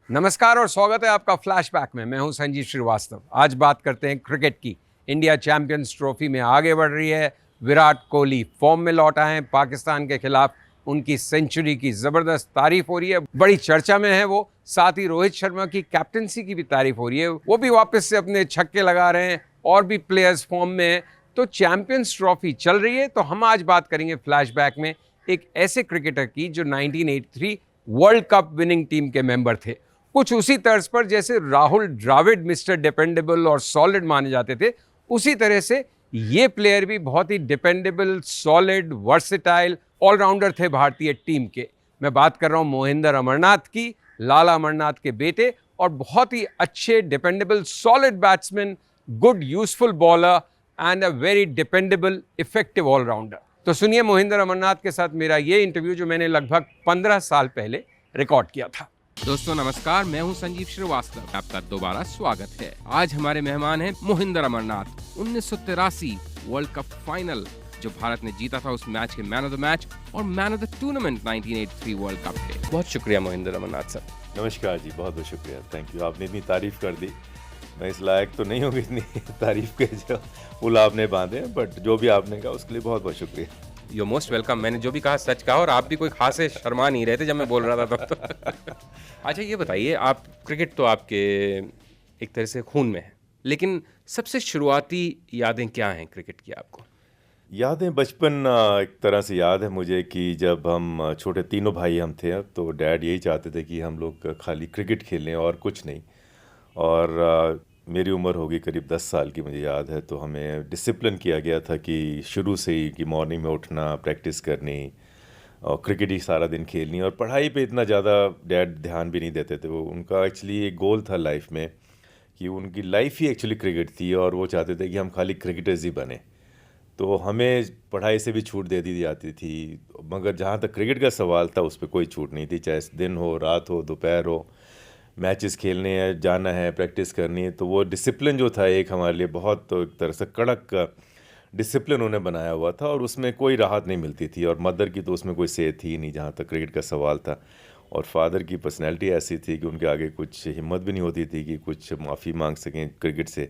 नमस्कार और स्वागत है आपका फ्लैशबैक में। मैं हूं संजीव श्रीवास्तव। आज बात करते हैं क्रिकेट की। इंडिया चैंपियंस ट्रॉफी में आगे बढ़ रही है। विराट कोहली फॉर्म में लौटा है। पाकिस्तान के खिलाफ उनकी सेंचुरी की ज़बरदस्त तारीफ हो रही है, बड़ी चर्चा में है वो। साथ ही रोहित शर्मा की कैप्टनसी की भी तारीफ हो रही है, वो भी वापस से अपने छक्के लगा रहे हैं। और भी प्लेयर्स फॉर्म में हैं। तो चैंपियंस ट्रॉफी चल रही है। तो हम आज बात करेंगे फ्लैशबैक में एक ऐसे क्रिकेटर की जो 1983 वर्ल्ड कप विनिंग टीम के मेंबर थे। कुछ उसी तर्ज पर जैसे राहुल द्रविड़ मिस्टर डिपेंडेबल और सॉलिड माने जाते थे, उसी तरह से ये प्लेयर भी बहुत ही डिपेंडेबल, सॉलिड, वर्सेटाइल ऑलराउंडर थे भारतीय टीम के। मैं बात कर रहा हूं मोहिंदर अमरनाथ की, लाला अमरनाथ के बेटे, और बहुत ही अच्छे dependable solid batsman, good useful bowler and a very dependable effective all-rounder. तो सुनिए मोहिंदर अमरनाथ के साथ मेरा ये इंटरव्यू जो मैंने लगभग 15 साल पहले रिकॉर्ड किया था। दोस्तों नमस्कार, मैं हूं संजीव श्रीवास्तव। आपका दोबारा स्वागत है। आज हमारे मेहमान हैं Mohinder Amarnath. 1983 world cup final जो भारत ने जीता था, उस मैच के मैन ऑफ द मैच और man of the tournament 1983 world cup के। बहुत शुक्रिया मोहिंदर अमरनाथ सर। नमस्कार जी, बहुत बहुत शुक्रिया, थैंक यू। आपने इतनी तारीफ कर दी, मैं इस लायक तो नहीं हूँ इतनी तारीफ के जो पुल आपने बांधे, बट जो भी आपने कहा उसके लिए बहुत बहुत शुक्रिया। You most welcome. मैंने जो भी कहा सच कहा, और आप भी कोई खास शर्मा नहीं रहे थे जब मैं बोल रहा था तब तो। अच्छा ये बताइए, आप क्रिकेट तो आपके एक तरह से खून में है, लेकिन सबसे शुरुआती यादें क्या हैं क्रिकेट की आपको? यादें बचपन एक तरह से याद है मुझे कि जब हम छोटे तीनों भाई हम थे, तो डैड यही चाहते थे कि हम लोग खाली क्रिकेट खेलें और कुछ नहीं। और मेरी उम्र होगी करीब 10 साल की, मुझे याद है। तो हमें डिसिप्लिन किया गया था कि शुरू से ही कि मॉर्निंग में उठना, प्रैक्टिस करनी और क्रिकेट ही सारा दिन खेलनी। और पढ़ाई पे इतना ज़्यादा डैड ध्यान भी नहीं देते थे। वो उनका एक्चुअली एक गोल था लाइफ में कि उनकी लाइफ ही एक्चुअली क्रिकेट थी, और वो चाहते थे कि हम खाली क्रिकेटर्स ही बने। तो हमें पढ़ाई से भी छूट दे दी जाती थी, मगर जहाँ तक क्रिकेट का सवाल था उस पर कोई छूट नहीं थी। चाहे दिन हो, रात हो, दोपहर हो, मैचेस खेलने हैं, जाना है, प्रैक्टिस करनी है। तो वो डिसिप्लिन जो था एक हमारे लिए बहुत, तो एक तरह से कड़क डिसिप्लिन उन्हें बनाया हुआ था, और उसमें कोई राहत नहीं मिलती थी। और मदर की तो उसमें कोई से थी नहीं जहाँ तक क्रिकेट का सवाल था। और फादर की पर्सनैलिटी ऐसी थी कि उनके आगे कुछ हिम्मत भी नहीं होती थी कि कुछ माफ़ी मांग सकें क्रिकेट से।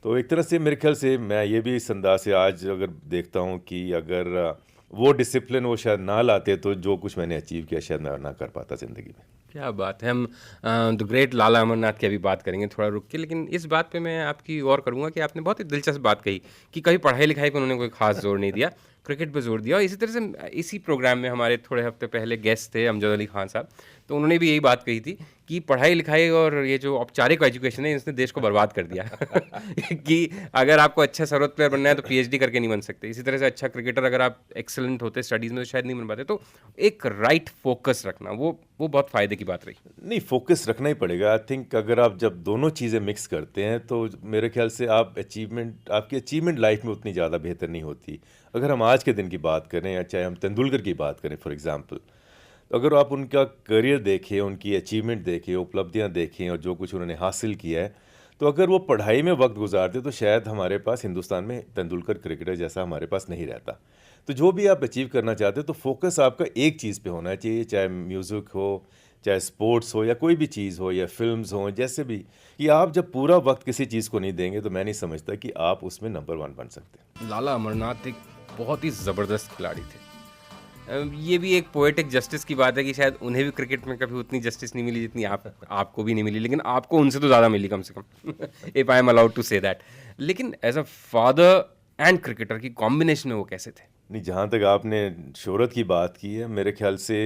तो एक तरह से मेरे ख्याल से मैं ये भी इस अंदाज से आज अगर देखता हूँ कि अगर वो डिसिप्लिन वो शायद ना लाते तो जो कुछ मैंने अचीव किया शायद मैं ना कर पाता ज़िंदगी में। क्या बात है। हम द ग्रेट लाला अमरनाथ की अभी बात करेंगे थोड़ा रुक के, लेकिन इस बात पे मैं आपकी गौर करूंगा कि आपने बहुत ही दिलचस्प बात कही कि कभी पढ़ाई लिखाई पर उन्होंने कोई खास जोर नहीं दिया, क्रिकेट पे जोर दिया। और इसी तरह से इसी प्रोग्राम में हमारे थोड़े हफ्ते पहले गेस्ट थे अमजद अली खान साहब, तो उन्होंने भी यही बात कही थी कि पढ़ाई लिखाई और ये जो औपचारिक एजुकेशन है इसने देश को बर्बाद कर दिया कि अगर आपको अच्छा सरवत प्लेयर बनना है तो पीएचडी करके नहीं बन सकते। इसी तरह से अच्छा क्रिकेटर अगर आप एक्सेलेंट होते स्टडीज़ में तो शायद नहीं बन पाते। तो एक राइट फोकस रखना वो बहुत फ़ायदे की बात रही। नहीं, फोकस रखना ही पड़ेगा। आई थिंक अगर आप जब दोनों चीज़ें मिक्स करते हैं तो मेरे ख्याल से आपकी अचीवमेंट लाइफ में उतनी ज़्यादा बेहतर नहीं होती। अगर हम आज के दिन की बात करें या चाहे हम तेंदुलकर की बात करें फॉर एग्जांपल, तो अगर आप उनका करियर देखें, उनकी अचीवमेंट देखें, उपलब्धियां देखें और जो कुछ उन्होंने हासिल किया है, तो अगर वो पढ़ाई में वक्त गुजारते तो शायद हमारे पास हिंदुस्तान में तेंदुलकर क्रिकेटर जैसा हमारे पास नहीं रहता। तो जो भी आप अचीव करना चाहते हो तो फोकस आपका एक चीज़ पे होना चाहिए, चाहे म्यूज़िक हो, चाहे स्पोर्ट्स हो, या कोई भी चीज़ हो, या फिल्म्स हो, जैसे भी। कि आप जब पूरा वक्त किसी चीज़ को नहीं देंगे तो मैं नहीं समझता कि आप उसमें नंबर 1 बन सकते। लाला अमरनाथ एक बहुत ही ज़बरदस्त खिलाड़ी थे। ये भी एक पोएटिक जस्टिस की बात है कि शायद उन्हें भी क्रिकेट में कभी उतनी जस्टिस नहीं मिली जितनी आपको भी नहीं मिली, लेकिन आपको उनसे तो ज़्यादा मिली कम से कम, if I am allowed to say that. लेकिन as a father and cricketer की कॉम्बिनेशन में वो कैसे थे? नहीं, जहाँ तक आपने शोहरत की बात की है, मेरे ख्याल से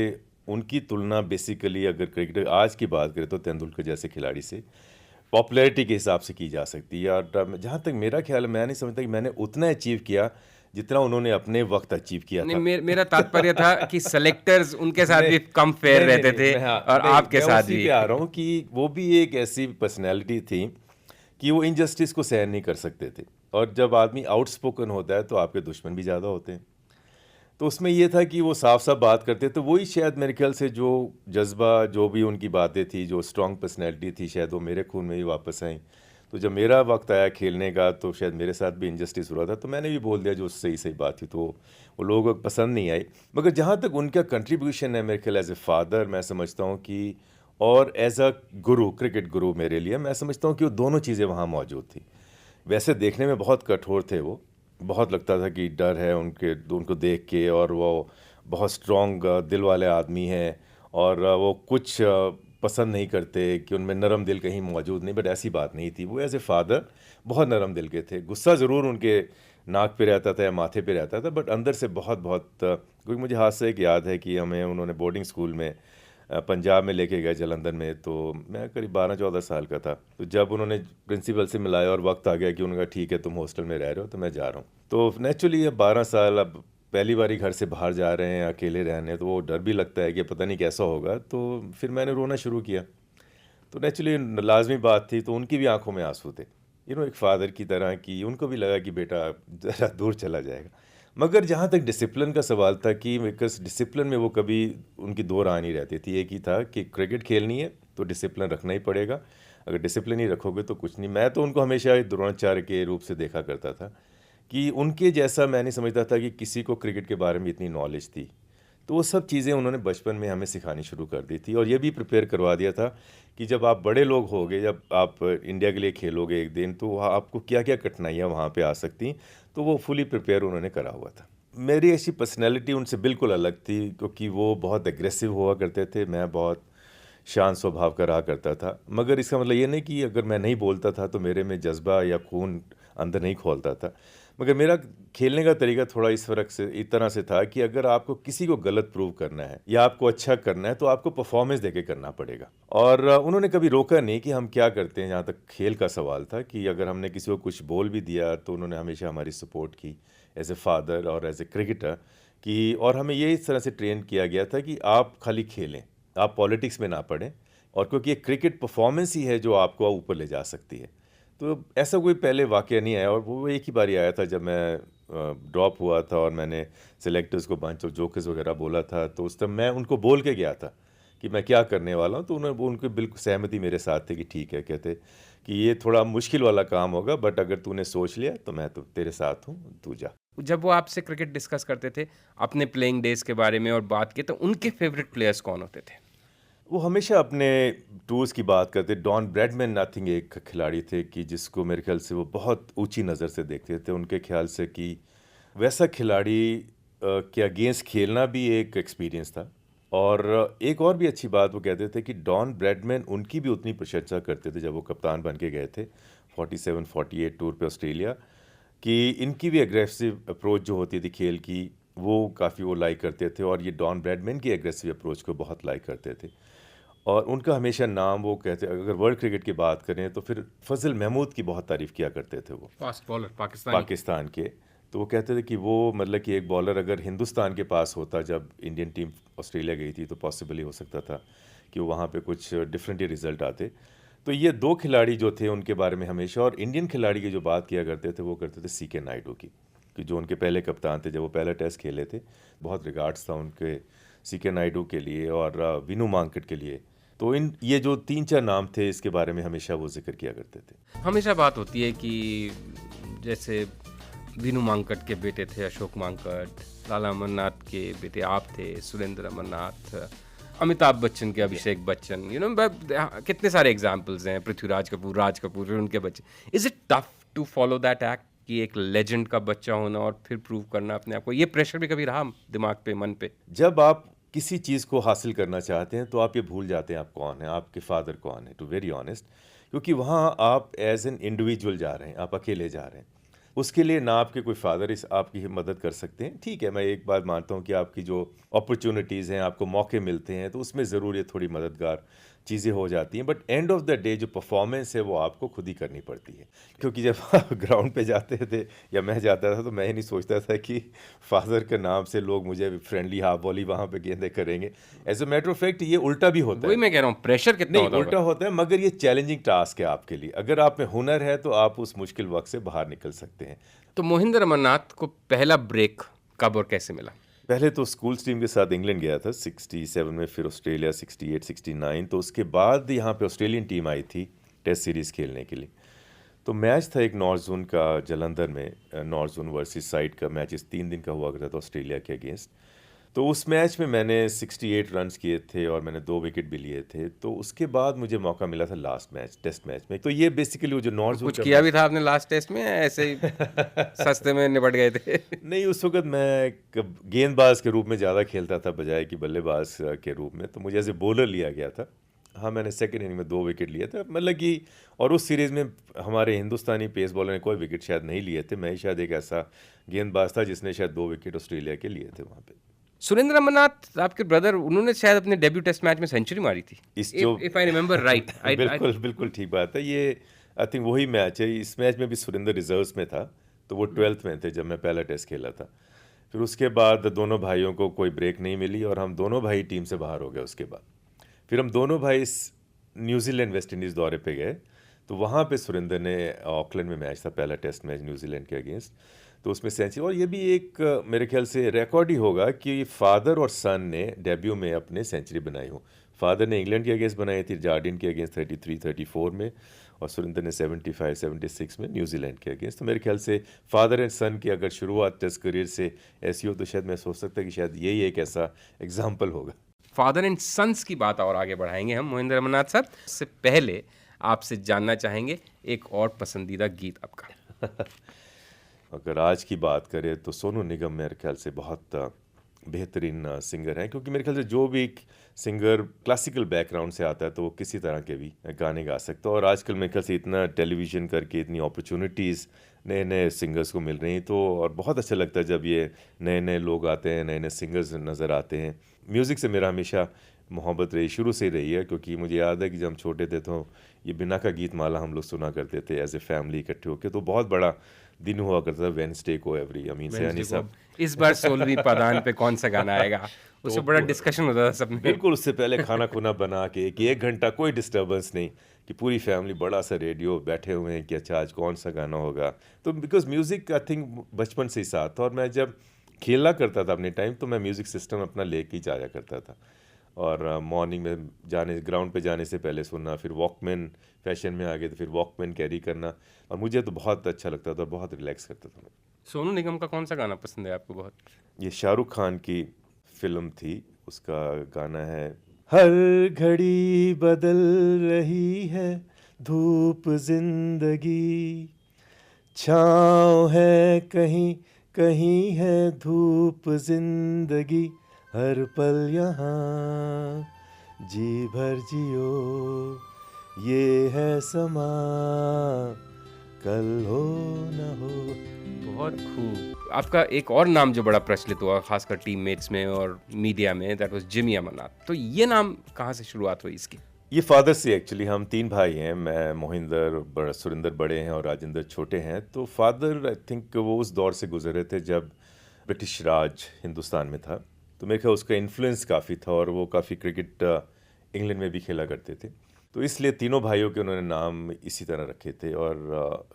उनकी तुलना बेसिकली अगर क्रिकेटर आज की बात करें तो तेंदुलकर जैसे खिलाड़ी से पॉपुलैरिटी के हिसाब से की जा सकती है। और जहाँ तक मेरा ख्याल है, मैं नहीं समझता कि मैंने उतना अचीव किया जितना उन्होंने अपने वक्त अचीव किया नहीं, था। मेरा तात्पर्य था कि सेलेक्टर्स उनके साथ भी कम फेयर रहते थे, और आपके साथ भी। मैं उसी पे आ रहा हूँ कि वो भी एक ऐसी पर्सनैलिटी थी कि वो इनजस्टिस को सहन नहीं कर सकते थे। और जब आदमी आउटस्पोकन होता है तो आपके दुश्मन भी ज़्यादा होते हैं। तो उसमें ये था कि वो साफ साफ बात करते, तो वही शायद मेरे ख्याल से जो जज्बा, जो भी उनकी बातें थी, जो स्ट्रॉन्ग पर्सनैलिटी थी, शायद वो मेरे खून में ही वापस आई। तो जब मेरा वक्त आया खेलने का तो शायद मेरे साथ भी इनजस्टिस हो रहा था, तो मैंने भी बोल दिया जो सही सही बात थी। तो वो लोगों को पसंद नहीं आई। मगर जहाँ तक उनका कंट्रीब्यूशन है मेरे ख्याल एज ए फादर, मैं समझता हूँ कि और एज अ गुरु, क्रिकेट गुरु मेरे लिए मैं समझता हूँ कि वो दोनों चीज़ें वहाँ मौजूद थी। वैसे देखने में बहुत कठोर थे वो, बहुत लगता था कि डर है उनको देख के, और वो बहुत स्ट्रॉन्ग दिल वाले आदमी हैं, और वो कुछ पसंद नहीं करते कि उनमें नरम दिल कहीं मौजूद नहीं, बट ऐसी बात नहीं थी। वो एज ए फादर बहुत नरम दिल के थे। गुस्सा ज़रूर उनके नाक पे रहता था या माथे पे रहता था, बट अंदर से बहुत बहुत क्योंकि मुझे हाथ से एक याद है कि हमें उन्होंने बोर्डिंग स्कूल में पंजाब में लेके गए, जलंधर में। तो मैं करीब 12-14 साल का था। तो जब उन्होंने प्रिंसिपल से मिलाया और वक्त आ गया कि उन्होंने कहा ठीक है तुम हॉस्टल में रह रहे हो तो मैं जा रहा हूँ, तो नेचुरली अब 12 साल, अब पहली बारी घर से बाहर जा रहे हैं, अकेले रहने, तो वो डर भी लगता है कि पता नहीं कैसा होगा। तो फिर मैंने रोना शुरू किया। तो नेचुरली लाजमी बात थी, तो उनकी भी आंखों में आंसू थे, एक फादर की तरह कि उनको भी लगा कि बेटा ज़रा दूर चला जाएगा। मगर जहाँ तक डिसिप्लिन का सवाल था, कि बिकॉज डिसिप्लिन में वो कभी उनकी दो राय नहीं रहती थी। एक ही था कि क्रिकेट खेलनी है तो डिसिप्लिन रखना ही पड़ेगा, अगर डिसिप्लिन ही रखोगे तो कुछ नहीं। मैं तो उनको हमेशा एक द्रोणाचार्य के रूप से देखा करता था, कि उनके जैसा मैं नहीं समझता था कि किसी को क्रिकेट के बारे में इतनी नॉलेज थी। तो वो सब चीज़ें उन्होंने बचपन में हमें सिखानी शुरू कर दी थी, और ये भी प्रिपेयर करवा दिया था कि जब आप बड़े लोग होगे, जब आप इंडिया के लिए खेलोगे एक दिन, तो वहाँ आपको क्या क्या कठिनाइयाँ वहाँ पे आ सकती, तो वो फुली प्रिपेयर उन्होंने करा हुआ था। मेरी ऐसी पर्सनैलिटी उनसे बिल्कुल अलग थी, क्योंकि वो बहुत एग्रेसिव हुआ करते थे, मैं बहुत शांत स्वभाव का रहा करता था। मगर इसका मतलब ये नहीं कि अगर मैं नहीं बोलता था तो मेरे में जज्बा या खून अंदर नहीं खोलता था। मगर मेरा खेलने का तरीका थोड़ा इस तरह से था कि अगर आपको किसी को गलत प्रूव करना है या आपको अच्छा करना है, तो आपको परफॉर्मेंस देके करना पड़ेगा। और उन्होंने कभी रोका नहीं कि हम क्या करते हैं। जहाँ तक खेल का सवाल था, कि अगर हमने किसी को कुछ बोल भी दिया तो उन्होंने हमेशा हमारी सपोर्ट की एज ए फादर और एज ए क्रिकेटर। कि और हमें ये इस तरह से ट्रेन किया गया था कि आप खाली खेलें, आप पॉलिटिक्स में ना पड़ें, और क्योंकि ये क्रिकेट परफॉर्मेंस ही है जो आपको ऊपर ले जा सकती है। तो ऐसा कोई पहले वाक़या नहीं आया, और वो एक ही बार आया था जब मैं ड्रॉप हुआ था और मैंने सेलेक्टर्स को बंच ऑफ जोकर्स वगैरह बोला था। तो उस टाइम मैं उनको बोल के गया था कि मैं क्या करने वाला हूँ। तो उनकी बिल्कुल सहमति मेरे साथ थी कि ठीक है, कहते कि ये थोड़ा मुश्किल वाला काम होगा, बट अगर तूने सोच लिया तो मैं तो तेरे साथ हूँ, तू जा। जब वो आपसे क्रिकेट डिस्कस करते थे अपने प्लेइंग डेज के बारे में और बात की, तो उनके फेवरेट प्लेयर्स कौन होते थे? वो हमेशा अपने टूर्स की बात करते। डॉन ब्रैडमैन नथिंग एक खिलाड़ी थे कि जिसको मेरे ख्याल से वो बहुत ऊंची नज़र से देखते थे। उनके ख्याल से कि वैसा खिलाड़ी के अगेंस्ट खेलना भी एक एक्सपीरियंस था। और एक और भी अच्छी बात वो कहते थे कि डॉन ब्रैडमैन उनकी भी उतनी प्रशंसा करते थे जब वो कप्तान बन के गए थे 47-48 टूर पे ऑस्ट्रेलिया, कि इनकी भी एग्रेसिव अप्रोच जो होती थी खेल की, वो काफ़ी वो लाइक करते थे, और ये डॉन ब्रैडमैन की एग्रेसिव अप्रोच को बहुत लाइक करते थे। और उनका हमेशा नाम वो कहते, अगर वर्ल्ड क्रिकेट की बात करें तो फिर फजल महमूद की बहुत तारीफ़ किया करते थे वो, फास्ट बॉलर पाकिस्तान के। तो वो कहते थे कि वो मतलब कि एक बॉलर अगर हिंदुस्तान के पास होता, जब इंडियन टीम ऑस्ट्रेलिया गई थी, तो पॉसिबल ही हो सकता था कि वो वहाँ पे कुछ डिफरेंट ही रिजल्ट आते। तो ये दो खिलाड़ी जो थे उनके बारे में हमेशा, और इंडियन खिलाड़ी की जो बात किया करते थे वो करते थे सीके नायडू की, कि जो उनके पहले कप्तान थे जब वो पहला टेस्ट खेले थे। बहुत रिगार्ड्स था उनके सीके नायडू के लिए और विनू मांकड़ के लिए। तो ये जो 3-4 नाम थे, इसके बारे में हमेशा वो जिक्र किया करते थे। हमेशा बात होती है कि जैसे विनू मांकड़ के बेटे थे अशोक मांकड़, लाला अमरनाथ के बेटे आप थे सुरेंद्र अमरनाथ, अमिताभ बच्चन के अभिषेक बच्चन, कितने सारे एग्जाम्पल्स हैं, पृथ्वीराज कपूर, राज कपूर, फिर उनके बच्चे। Is it tough to follow that act कि एक लेजेंड का बच्चा होना और फिर प्रूव करना अपने आप को? ये प्रेशर भी कभी रहा दिमाग पे, मन पे? जब आप किसी चीज़ को हासिल करना चाहते हैं तो आप ये भूल जाते हैं आप कौन हैं, आपके फादर कौन है, टू वेरी ऑनेस्ट। क्योंकि वहाँ आप एज एन इंडिविजुअल जा रहे हैं, आप अकेले जा रहे हैं। उसके लिए ना आपके कोई फादर इस आपकी मदद कर सकते हैं। ठीक है, मैं एक बात मानता हूँ कि आपकी जो अपॉर्चुनिटीज़ हैं, आपको मौके मिलते हैं, तो उसमें ज़रूर ये थोड़ी मददगार चीज़ें हो जाती हैं, but end of the day जो परफॉर्मेंस है वो आपको खुद ही करनी पड़ती है। क्योंकि जब आप ग्राउंड पे जाते थे या मैं जाता था, तो मैं ही नहीं सोचता था कि फादर के नाम से लोग मुझे फ्रेंडली हाफ बॉली वहाँ पे गेंदे करेंगे। As a matter of fact ये उल्टा भी होता है। वही मैं कह रहा हूँ, प्रेशर कितना नहीं, उल्टा होता है, मगर ये चैलेंजिंग टास्क है आपके लिए। अगर आप में हुनर है तो आप उस मुश्किल वक्त से बाहर निकल सकते हैं। तो मोहिंदर अमरनाथ को पहला ब्रेक कब और कैसे मिला? पहले तो स्कूल टीम के साथ इंग्लैंड गया था 67 में, फिर ऑस्ट्रेलिया 68-69। तो उसके बाद यहाँ पे ऑस्ट्रेलियन टीम आई थी टेस्ट सीरीज़ खेलने के लिए। तो मैच था एक नॉर्थ जोन का जलंधर में, नॉर्थ जोन वर्सेस साइड का मैच, इस 3 दिन का हुआ करता था ऑस्ट्रेलिया के अगेंस्ट। तो उस मैच में मैंने 68 रन्स किए थे और मैंने 2 विकेट भी लिए थे। तो उसके बाद मुझे मौका मिला था लास्ट मैच, टेस्ट मैच में। तो ये बेसिकली वो जो नॉर्थ कुछ किया भी था आपने लास्ट टेस्ट में, या ऐसे ही सस्ते में निपट गए थे? नहीं, उस वक़्त मैं गेंदबाज के रूप में ज़्यादा खेलता था बजाय कि बल्लेबाज के रूप में, तो मुझे एज़ ए बॉलर लिया गया था। हाँ, मैंने सेकंड इनिंग में 2 विकेट लिए थे, मतलब कि और उस सीरीज़ में हमारे हिंदुस्तानी पेस बॉलर ने कोई विकेट शायद नहीं लिए थे। मैं ही शायद एक ऐसा गेंदबाज था जिसने शायद 2 विकेट ऑस्ट्रेलिया के लिए थे वहाँ पे। सुरेंद्र अमरनाथ आपके ब्रदर, उन्होंने शायद अपने डेब्यू टेस्ट मैच में सेंचुरी मारी थी, इफ आई रिमेंबर राइट। बिल्कुल, बिल्कुल ठीक बात है। ये आई थिंक वही मैच है। इस मैच में भी सुरेंद्र रिजर्व्स में था, तो वो 12th में थे जब मैं पहला टेस्ट खेला था। फिर उसके बाद दोनों भाइयों को कोई ब्रेक नहीं मिली और हम दोनों भाई टीम से बाहर हो गए उसके बाद। फिर हम दोनों भाई न्यूजीलैंड वेस्ट इंडीज़ दौरे पे गए, तो वहाँ पे सुरेंद्र ने ऑकलैंड में मैच था, पहला टेस्ट मैच न्यूजीलैंड के अगेंस्ट, तो उसमें सेंचुरी। और ये भी एक मेरे ख्याल से रिकॉर्ड ही होगा कि फादर और सन ने डेब्यू में अपने सेंचुरी बनाई हो। फादर ने इंग्लैंड के अगेंस्ट बनाई थी, जार्डिन के अगेंस्ट 33-34 में, और सुरेंद्र ने 75-76 में न्यूजीलैंड के अगेंस्ट। तो मेरे ख्याल से फादर एंड सन की अगर शुरुआत टेस्ट करियर से ऐसी हो तो शायद मैं सोच सकता कि शायद यही एक ऐसा एग्जाम्पल होगा। फादर एंड सन्स की बात और आगे बढ़ाएंगे हम मोहिंदर अमरनाथ साहब। उससे पहले आपसे जानना चाहेंगे एक और पसंदीदा गीत आपका। अगर आज की बात करें तो सोनू निगम मेरे ख्याल से बहुत बेहतरीन सिंगर हैं, क्योंकि मेरे ख्याल से जो भी सिंगर क्लासिकल बैकग्राउंड से आता है तो वो किसी तरह के भी गाने गा सकता है। और आजकल मेरे ख्याल से इतना टेलीविज़न करके इतनी अपॉर्चुनिटीज़ नए नए सिंगर्स को मिल रही हैं, तो और बहुत अच्छा लगता है जब ये नए नए लोग आते हैं, नए नए सिंगर्स नज़र आते हैं। म्यूज़िक से मेरा हमेशा मोहब्बत रही, शुरू से ही रही है, क्योंकि मुझे याद है कि जब हम छोटे थे तो ये बिना का गीत माला हम लोग सुना करते थे एज ए फैमिली इकट्ठे होकर। तो बहुत बड़ा दिन हुआ करता था वेडनेसडे को एवरी, अमीन सयानी साहब। इस बार 16वीं पादान पे कौन सा गाना आएगा, उससे बड़ा डिस्कशन होता था सब में। बिल्कुल, उससे पहले खाना खुना बना के कि 1 घंटा कोई डिस्टर्बेंस नहीं, कि पूरी फैमिली बड़ा सा रेडियो बैठे हुए हैं कि अच्छा आज कौन सा गाना होगा। तो बिकॉज म्यूज़िक आई थिंक बचपन से ही साथ था, और मैं जब खेला करता था अपने टाइम तो मैं म्यूज़िक सिस्टम अपना लेके ही जाया करता था, और मॉर्निंग में जाने ग्राउंड पे जाने से पहले सुनना, फिर वॉकमैन फैशन में आ गए तो फिर वॉकमैन कैरी करना, और मुझे तो बहुत अच्छा लगता था, बहुत रिलैक्स करता था मैं। सोनू निगम का कौन सा गाना पसंद है आपको बहुत? ये शाहरुख खान की फिल्म थी, उसका गाना है, हर घड़ी बदल रही है धूप जिंदगी, छाँव है कहीं कहीं है धूप जिंदगी, हर पल यहाँ जी भर जियो, ये है समा कल हो न हो। बहुत खूब। आपका एक और नाम जो बड़ा प्रचलित हुआ खासकर टीममेट्स में और मीडिया में, दैट वाज जिमी अमरनाथ। तो ये नाम कहाँ से शुरुआत हुई इसकी? ये फादर से एक्चुअली, हम 3 भाई हैं, मैं मोहिंदर, सुरेंद्र बड़े हैं और राजेंद्र छोटे हैं। तो फादर आई थिंक वो उस दौर से गुजरे थे जब ब्रिटिश राज हिंदुस्तान में था, तो मेरे ख्याल उसका इन्फ्लुएंस काफ़ी था, और वो काफ़ी क्रिकेट इंग्लैंड में भी खेला करते थे, तो इसलिए तीनों भाइयों के उन्होंने नाम इसी तरह रखे थे। और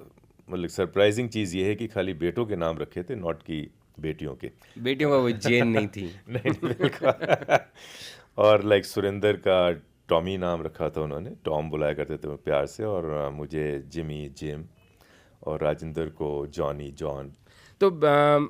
मतलब सरप्राइजिंग चीज़ ये है कि खाली बेटों के नाम रखे थे, नॉट कि बेटियों के। बेटियों का कोई जेन नहीं थी। नहीं, बिल्कुल। और लाइक सुरेंद्र का टॉमी नाम रखा था उन्होंने, टॉम बुलाया करते थे प्यार से, और मुझे जिमी जिम, और राजेंद्र को जॉनी जॉन। तो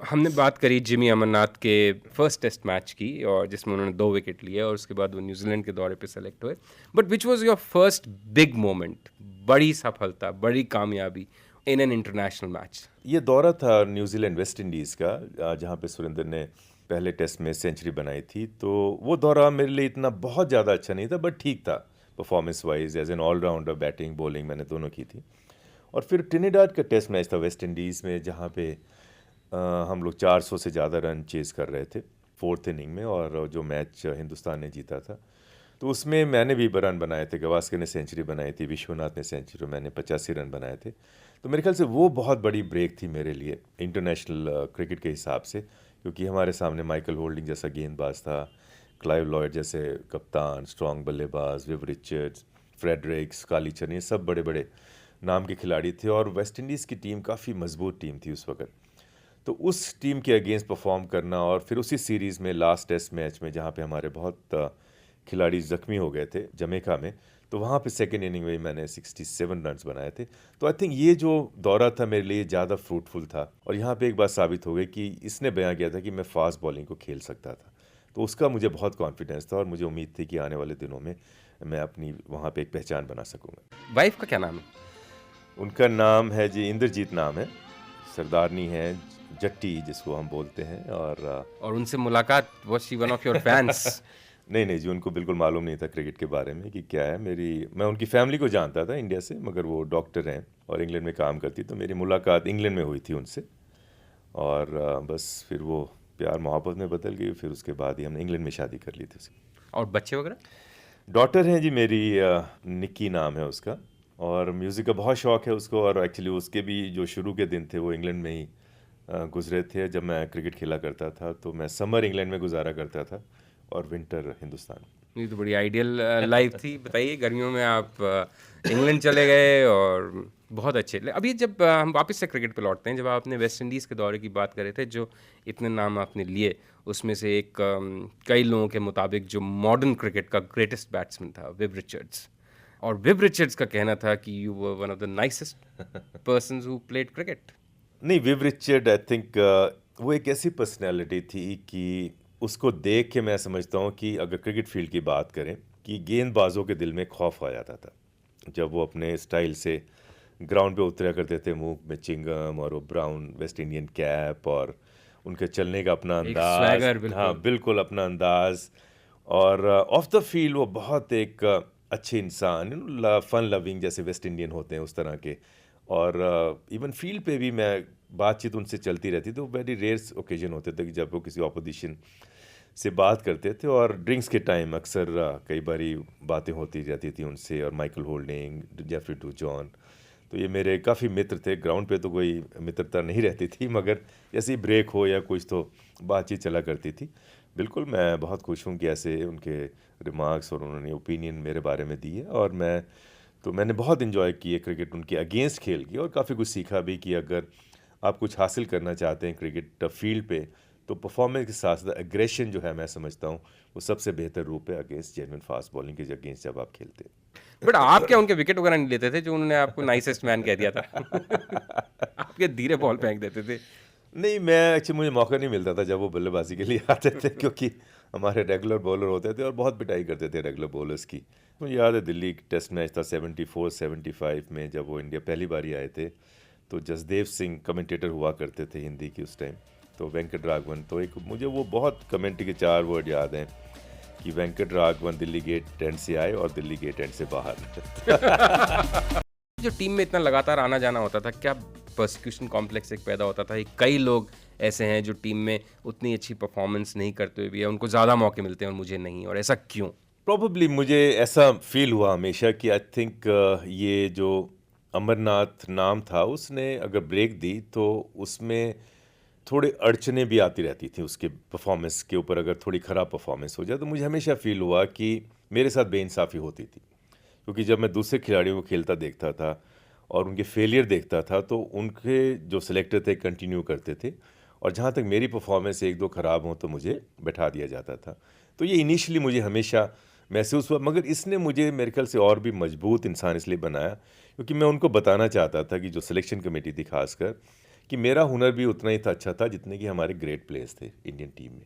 हमने बात करी जिमी अमरनाथ के फर्स्ट टेस्ट मैच की, और जिसमें उन्होंने 2 विकेट लिए और उसके बाद वो न्यूजीलैंड के दौरे पे सेलेक्ट हुए। But which was your first big moment, बड़ी सफलता, बड़ी कामयाबी इन एन इंटरनेशनल मैच? ये दौरा था न्यूजीलैंड वेस्ट इंडीज़ का, जहाँ पे सुरेंद्र ने पहले टेस्ट में सेंचुरी बनाई थी। तो वो दौरा मेरे लिए इतना बहुत ज़्यादा अच्छा नहीं था, बट ठीक था performance wise, as an all-rounder, batting bowling मैंने दोनों की थी। और फिर ट्रिनिडाद का टेस्ट मैच था वेस्ट इंडीज़ में, जहाँ पे हम लोग 400 से ज़्यादा रन चेस कर रहे थे 4th इनिंग में, और जो मैच हिंदुस्तान ने जीता था, तो उसमें मैंने भी रन बनाए थे। गवास्कर ने सेंचुरी बनाई थी, विश्वनाथ ने सेंचुरी, मैंने 85 रन बनाए थे। तो मेरे ख्याल से वो बहुत बड़ी ब्रेक थी मेरे लिए इंटरनेशनल क्रिकेट के हिसाब से, क्योंकि हमारे सामने माइकल होल्डिंग जैसा गेंदबाज था, क्लाइव लॉयड जैसे कप्तान, स्ट्रॉन्ग बल्लेबाज, विव रिचर्ड्स, फ्रेडरिक्स, कालीचरण, ये सब बड़े बड़े नाम के खिलाड़ी थे, और वेस्ट इंडीज़ की टीम काफ़ी मजबूत टीम थी उस वक्त। तो उस टीम के अगेंस्ट परफॉर्म करना, और फिर उसी सीरीज़ में लास्ट टेस्ट मैच में जहाँ पे हमारे बहुत खिलाड़ी ज़ख्मी हो गए थे जमैका में, तो वहाँ पे सेकेंड इनिंग में मैंने 67 रन्स बनाए थे। तो आई थिंक ये जो दौरा था मेरे लिए ज़्यादा फ्रूटफुल था, और यहाँ पे एक बात साबित हो गई कि इसने बयां किया था कि मैं फास्ट बॉलिंग को खेल सकता था। तो उसका मुझे बहुत कॉन्फिडेंस था और मुझे उम्मीद थी कि आने वाले दिनों में मैं अपनी वहाँ पे एक पहचान बना सकूँगा। वाइफ का क्या नाम है? उनका नाम है जी, इंद्रजीत नाम है, सरदारनी है जट्टी जिसको हम बोलते हैं। और उनसे मुलाकात, was she one of your fans? नहीं नहीं जी, उनको बिल्कुल मालूम नहीं था क्रिकेट के बारे में कि क्या है। मैं उनकी फैमिली को जानता था इंडिया से, मगर वो डॉक्टर हैं और इंग्लैंड में काम करती, तो मेरी मुलाकात इंग्लैंड में हुई थी उनसे। और बस फिर वो प्यार मोहब्बत में बदल गई। फिर उसके बाद ही हमने इंग्लैंड में शादी कर ली थी उसकी। और बच्चे वगैरह? डॉटर हैं जी मेरी, निक्की नाम है उसका, और म्यूज़िक का बहुत शौक़ है उसको। और एक्चुअली उसके भी जो शुरू के दिन थे वो इंग्लैंड में ही गुजरे थे। जब मैं क्रिकेट खेला करता था तो मैं समर इंग्लैंड में गुजारा करता था और विंटर हिंदुस्तान। ये तो बड़ी आइडियल लाइफ थी। बताइए, गर्मियों में आप इंग्लैंड चले गए और बहुत अच्छे। अभी जब हम वापस से क्रिकेट पे लौटते हैं, जब आपने वेस्ट इंडीज़ के दौरे की बात कर रहे थे, जो इतने नाम आपने लिए, उसमें से एक कई लोगों के मुताबिक जो मॉडर्न क्रिकेट का ग्रेटेस्ट बैट्समैन था विव रिचर्ड्स। और विव रिचर्ड्स का कहना था कि you were one of the nicest persons who played cricket. नहीं, विव रिचर्ड आई थिंक वो एक ऐसी पर्सनैलिटी थी कि उसको देख के मैं समझता हूँ कि अगर क्रिकेट फील्ड की बात करें कि गेंदबाजों के दिल में खौफ आ जाता था जब वो अपने स्टाइल से ग्राउंड पे उतरा करते थे, मुंह में चिंगम और वो ब्राउन वेस्ट इंडियन कैप और उनके चलने का अपना एक अंदाज। swagger, बिल्कुल। हाँ बिल्कुल अपना अंदाज। और ऑफ द फील्ड वो बहुत एक अच्छे इंसान, फन लविंग जैसे वेस्ट इंडियन होते हैं उस तरह के। और इवन फील्ड पे भी मैं बातचीत उनसे चलती रहती, तो वेरी रेयर ओकेजन होते थे कि जब वो किसी ऑपोजिशन से बात करते थे। और ड्रिंक्स के टाइम अक्सर कई बारी बातें होती रहती थी उनसे, और Michael Holding, Jeffrey Dujon, तो ये मेरे काफ़ी मित्र थे। ग्राउंड पे तो कोई मित्रता नहीं रहती थी, मगर जैसे ही ब्रेक हो या कुछ तो बातचीत चला करती थी। बिल्कुल मैं बहुत खुश हूँ कि ऐसे उनके रिमार्क्स और उन्होंने ओपिनियन मेरे बारे में दी है। और मैंने बहुत इन्जॉय किए क्रिकेट उनके अगेंस्ट खेल की, और काफ़ी कुछ सीखा भी कि अगर आप कुछ हासिल करना चाहते हैं क्रिकेट फील्ड पे, तो परफॉर्मेंस के साथ साथ एग्रेशन जो है, मैं समझता हूँ वो सबसे बेहतर रूप है अगेंस्ट जेन्युइन फास्ट बॉलिंग के अगेंस्ट जब आप खेलते हैं। बट आप क्या उनके विकेट वगैरह नहीं लेते थे जो उन्होंने आपको नाइसेस्ट मैन कह दिया था? आपके धीरे बॉल फेंक देते थे। नहीं, मैं एक्चुअली मुझे मौका नहीं मिलता था जब वो बल्लेबाजी के लिए आते थे, क्योंकि हमारे रेगुलर बॉलर होते थे और बहुत पिटाई करते थे रेगुलर बॉलर्स की। मुझे याद है दिल्ली टेस्ट मैच था 74-75 में, जब वो इंडिया पहली बारी आए थे, तो जसदेव सिंह कमेंटेटर हुआ करते थे हिंदी की उस टाइम, तो वेंकट राघवन, तो एक मुझे वो बहुत कमेंट्री के 4 वर्ड याद हैं कि वेंकट राघवन दिल्ली गेट एंड से आए और दिल्ली गेट एंड से बाहर। जो टीम में इतना लगातार आना जाना होता था, क्या पर्सिक्यूशन कॉम्प्लेक्स एक पैदा होता था? कई लोग ऐसे हैं जो टीम में उतनी अच्छी परफॉर्मेंस नहीं करते हुए भी है, उनको ज़्यादा मौके मिलते हैं और मुझे नहीं, और ऐसा क्यों? प्रॉबेबली मुझे ऐसा फील हुआ हमेशा कि आई थिंक ये जो अमरनाथ नाम था, उसने अगर ब्रेक दी तो उसमें थोड़ी अड़चने भी आती रहती थी उसके परफॉर्मेंस के ऊपर। अगर थोड़ी ख़राब परफॉर्मेंस हो जाए तो मुझे हमेशा फील हुआ कि मेरे साथ बेइंसाफ़ी होती थी, क्योंकि जब मैं दूसरे खिलाड़ियों को खेलता देखता था और उनके फेलियर देखता था, तो उनके जो सिलेक्टर थे कंटिन्यू करते थे, और जहाँ तक मेरी परफॉर्मेंस 1-2 ख़राब हो तो मुझे बैठा दिया जाता था। तो ये इनिशियली मुझे हमेशा महसूस हुआ, मगर इसने मुझे मेरे ख्याल से और भी मजबूत इंसान इसलिए बनाया क्योंकि मैं उनको बताना चाहता था कि जो सिलेक्शन कमेटी थी खासकर, कि मेरा हुनर भी उतना ही था अच्छा था जितने कि हमारे ग्रेट प्लेयर्स थे इंडियन टीम में।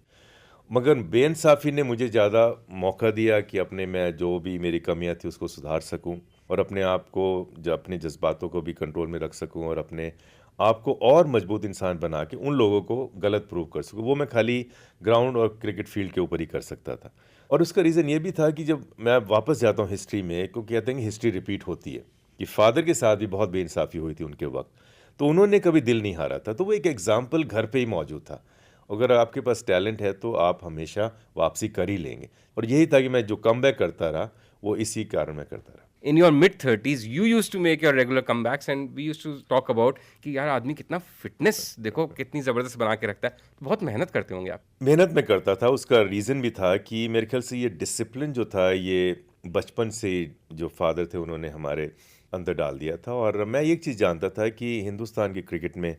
मगर बेइंसाफ़ी ने मुझे ज़्यादा मौका दिया कि मैं जो भी मेरी कमियां थी उसको सुधार सकूं, और अपने आप को अपने जज्बातों को भी कंट्रोल में रख सकूं, और अपने आप को और मजबूत इंसान बना के उन लोगों को गलत प्रूव कर सकूं। वो मैं खाली ग्राउंड और क्रिकेट फील्ड के ऊपर ही कर सकता था। और उसका रीज़न ये भी था कि जब मैं वापस जाता हूँ हिस्ट्री में, क्योंकि कहते हैं कि हिस्ट्री रिपीट होती है, कि फादर के साथ भी बहुत बेइंसाफ़ी हुई थी उनके वक्त, तो उन्होंने कभी दिल नहीं हारा था। तो वो एक एग्जाम्पल घर पे ही मौजूद था। अगर आपके पास टैलेंट है तो आप हमेशा वापसी कर ही लेंगे, और यही था कि मैं जो कमबैक करता रहा वो इसी कारण मैं करता रहा। In your mid 30s you used to make your regular comebacks, and we used to talk about कि यार आदमी कितना फिटनेस देखो कितनी ज़बरदस्त बना के रखता है। बहुत मेहनत करते होंगे आप। मेहनत में करता था, उसका रीज़न भी था कि मेरे ख्याल से ये डिसिप्लिन जो था, ये बचपन से जो फादर थे उन्होंने हमारे अंदर डाल दिया था। और मैं एक चीज़ जानता था कि हिंदुस्तान की क्रिकेट में